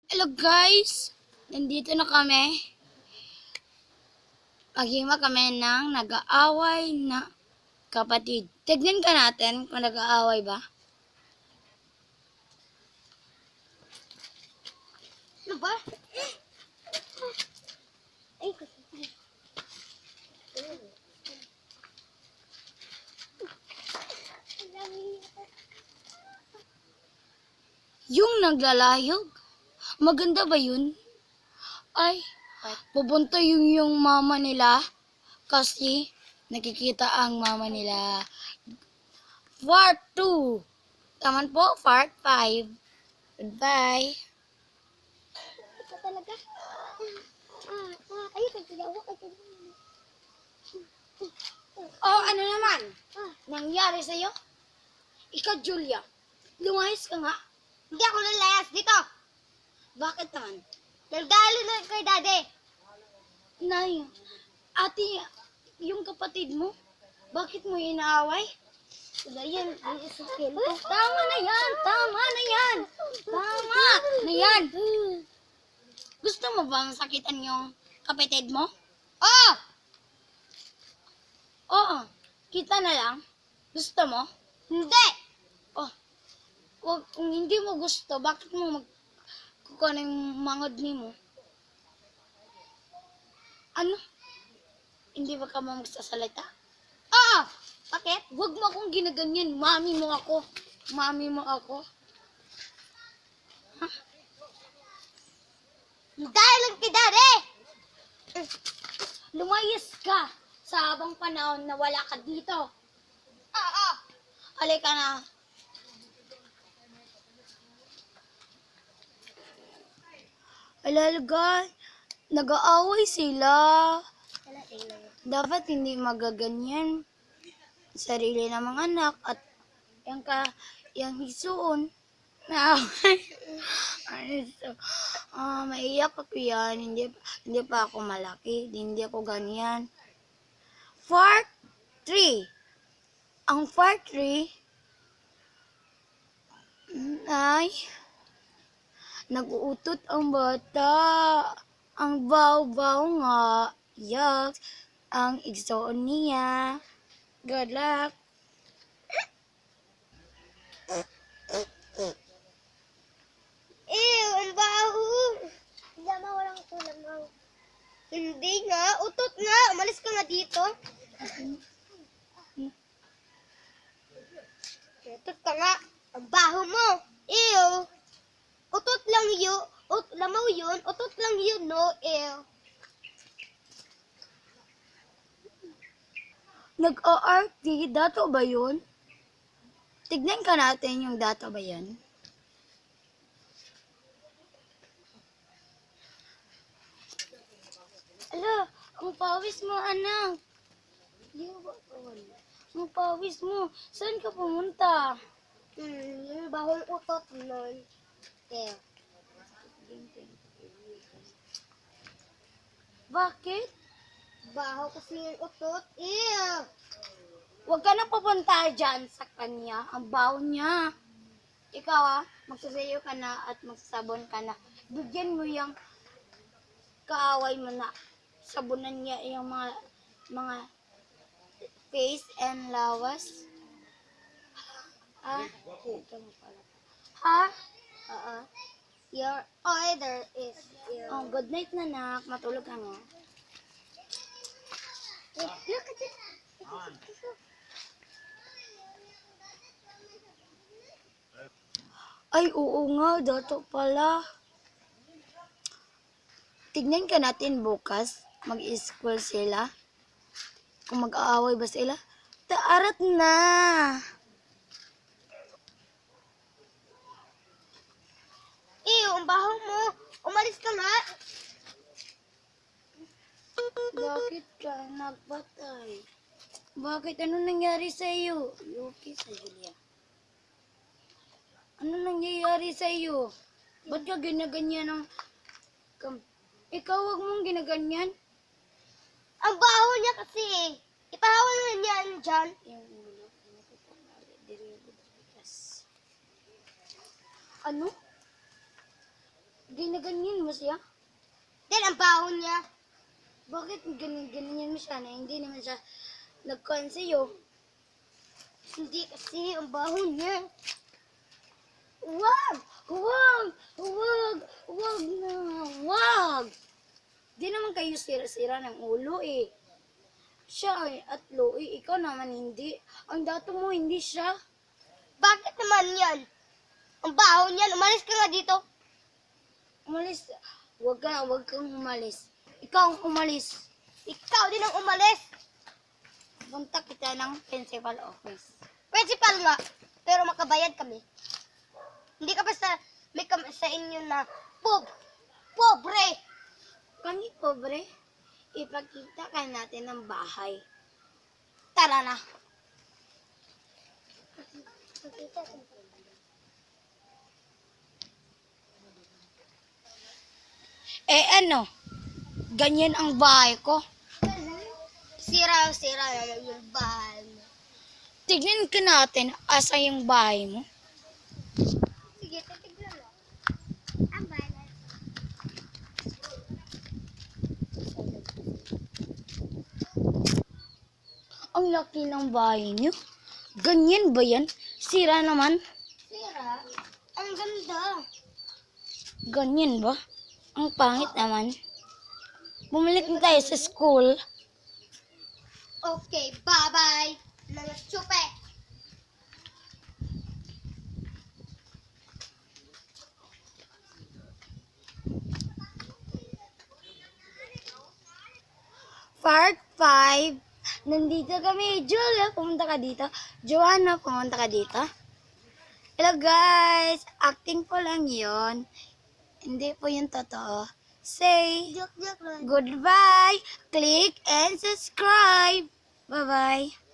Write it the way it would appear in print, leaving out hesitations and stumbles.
Hello guys! Nandito na kami. Maghima kami ng nag-aaway na kapatid. Tignan ka natin kung nag-aaway ba. Ano ba? Ay, Yung naglalayog. Maganda ba yun? Ay, pupunta yung mama nila kasi nakikita ang mama nila. Part 2. Taman po, part 5. Goodbye. ito talaga. Ayun, kagagawa ka. Oh, ano naman? Nangyari sa'yo? Ikaw, Julia. Lumayas ka nga. Hindi ako lalayas dito. Bakit naman? Nagdalo na kay daddy. Nay, ate, yung kapatid mo, bakit mo inaaway? Yan, ang isukil. Tama na yan! Tama na yan! Tama na yan! Gusto mo bang sakitan yung kapatid mo? Oh! Oo. Kita na lang. Gusto mo? Hindi! Oh. Kung hindi mo gusto, bakit mo magkukuha ng mangod ni mo? Ano? Hindi ba ka mo magsasalita? Oh! Bakit? Huwag mo akong ginaganyan. Mami mo ako. Mami mo ako. Dahil lang kay daddy. Lumayas ka sa habang panahon na wala ka dito. Oo. Halika na. Alalagay, nag-aaway sila. Dapat hindi magaganyan. Sarili ng mga anak at yung hisuon. Naaway. Maiyak ako yan. Hindi pa ako malaki. Hindi ako ganyan. Part 3. Ang part 3 ay nag-uutot ang bata. Ang baw-baw nga. Yak. Ang igsoon niya. Good luck. Ew, ang baho. Lama, walang tulang. Hindi nga. Utot nga. Umalis ka nga dito. Utot ka nga. Ang baho mo. Ew. Utot lang yun. Lamaw yun. Utot lang yun, no? Ew. Nag-ORT, dato ba yun? Tignan ka natin yung dato ba yun. Ala, ang pawis mo, anak. Ang pawis mo. Saan ka pumunta? Yung bahong utot nun. Ew. Bakit? Baho kasi yung utot. Ew. Huwag ka na pupunta dyan sa kanya. Ang baho niya. Ikaw magsasayo ka na at magsasabon ka na. Bigyan mo yung kaaway mo na sabunan niya yung mga face and lawas. Ito mo pala. Ha? Oo. Your order is Oh, good night na, nak. Matulog ka na. Look at it. Ay, oo nga. Dato pala. Tignan ka natin bukas. Mag-school sila. Kung mag-aaway ba sila. Taarat na. Ew, ang baho mo. Umalis ka nga. Bakit ka nagpatay? Bakit? Ano nangyari sa iyo? Yuki sa Julia. Ano nangyayari sa iyo? Ba't ka ginaganyan ng... Ikaw wag mong ginaganyan? Ang baho niya kasi. Ipahawal na niya dyan. Yung ulo, ano? Ginaganyan mo siya? Then, ang baho niya. Bakit ganyan mo siya na hindi naman siya nagkuhan sa'yo? Hindi kasi ang baho niya. Wag! Wag! Wag! Wag na! Wag! Di naman kayo sira-sira ng ulo eh. Siya ay at Chloe, ikaw naman hindi. Ang dato mo hindi siya. Bakit naman yan? Ang baho niyan. Umalis ka nga dito. Umalis. Wag kang umalis. Ikaw ang umalis. Ikaw din ang umalis. Punta kita ng principal office. Principal nga. Pero makabayad kami. Hindi ka basta may sa inyo na pobre. Kani pobre, ipakita ka natin ng bahay. Tara na. Eh ano? Ganyan ang bahay ko. Sira na yung bahay mo. Tignan ka natin asa yung bahay mo. Sige, titignan mo. Ang bahay. Ang laki ng bahay niyo. Ganyan ba yan? Sira naman. Sira? Ang ganda. Ganyan ba? Ang pangit naman. Bumalik na tayo sa school. Okay, bye-bye. Mga chupe. Part 5. Nandito kami. Julia, pumunta ka dito. Joanna, pumunta ka dito. Hello guys. Acting ko lang yon. Hindi po yung totoo. Say Joke lang. goodbye. Click and subscribe. Bye-bye.